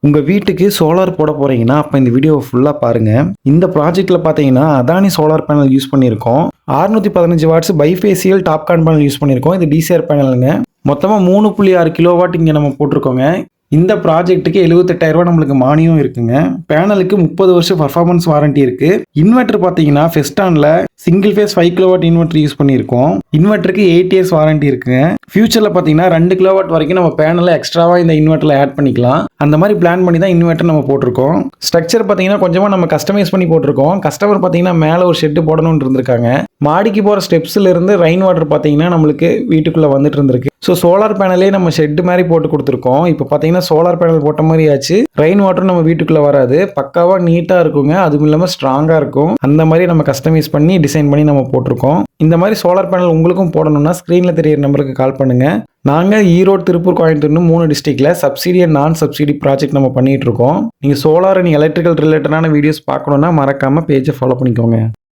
உங்க வீட்டுக்கு சோலார் போட போறீங்கன்னா, அப்ப இந்த வீடியோவ ஃபுல்லா பாருங்க. இந்த ப்ராஜெக்ட்ல பார்த்தீங்கன்னா, அதானி சோலார் பேனல் யூஸ் பண்ணியிருக்கோம். 615 watts bifacial TOPCon panel use பண்ணியிருக்கோம். இது டிசிஆர் பேனலுங்க. மொத்தமா 3.6 கிலோவாட் இங்க நம்ம போட்டிருக்கோங்க. இந்த ப்ராஜெக்ட்டுக்கு ரூ. 78,000 நம்மளுக்கு மானியம் இருக்குங்க. பேனலுக்கு 30 வருஷம் பர்ஃபார்மன்ஸ் வாரண்டி இருக்கு. இன்வெர்டர் பார்த்தீங்கன்னா ஃபெஸ்டான்ல single phase 5 kilowatt inverter use பண்ணியிருக்கோம். இன்வெர்டருக்கு 8 இயர்ஸ் வாரண்டி இருக்குங்க. ஃபியூச்சர்ல பார்த்தீங்கன்னா 2 கிலோவாட் வரைக்கும் நம்ம பேனலை எக்ஸ்ட்ராவா இந்த இன்வெர்டர்ல ஆட் பண்ணிக்கலாம். அந்த மாதிரி பிளான் பண்ணி தான் இன்வெர்டர் நம்ம போட்டிருக்கோம். ஸ்ட்ரக்சர் பார்த்தீங்கன்னா கொஞ்சமா நம்ம கஸ்டமைஸ் பண்ணி போட்டிருக்கோம். கஸ்டமர் பார்த்தீங்கன்னா மேலே ஒரு ஷெட் போடணும்னு இருந்திருக்காங்க. மாடிக்கு போற ஸ்டெப்ஸ்ல இருந்து ரெயின் வாட்டர் பார்த்தீங்கன்னா நம்மளுக்கு வீட்டுக்குள்ள வந்துட்டு இருந்திருக்கு. ஸோ சோலார் பேனலே நம்ம ஷெட் மாதிரி போட்டு கொடுத்துருக்கோம். இப்போ பார்த்தீங்கன்னா சோலார் பேனல் போட்ட மாதிரி ஆச்சு. ரெயின் வாட்டர் நம்ம வீட்டுக்குள்ள வராது. பக்காவா நீட்டா இருக்குங்க. அதுவும் இல்லாமல் ஸ்ட்ராங்கா இருக்கும். அந்த மாதிரி நம்ம கஸ்டமைஸ் பண்ணி டிசைன் பண்ணி நம்ம போட்டிருக்கோம். இந்த மாதிரி சோலார் பேனல் உங்களுக்கும் போடணும்னா ஸ்க்ரீன்ல தெரியிற நம்பருக்கு கால் பண்ணுங்க. நாங்கள் ஈரோடு, திருப்பூர், கோயம்புத்தூர்னு 3 டிஸ்ட்ரிக்ட்ல சப்சிடி அண்ட் நான் சப்சிடி ப்ராஜெக்ட் நம்ம பண்ணிட்டு இருக்கோம். நீங்க சோலார் அண்ட் எலக்ட்ரிக்கல் ரிலேட்டடான வீடியோஸ் பார்க்கணும்னா மறக்காம பேஜை ஃபாலோ பண்ணிக்கோங்க.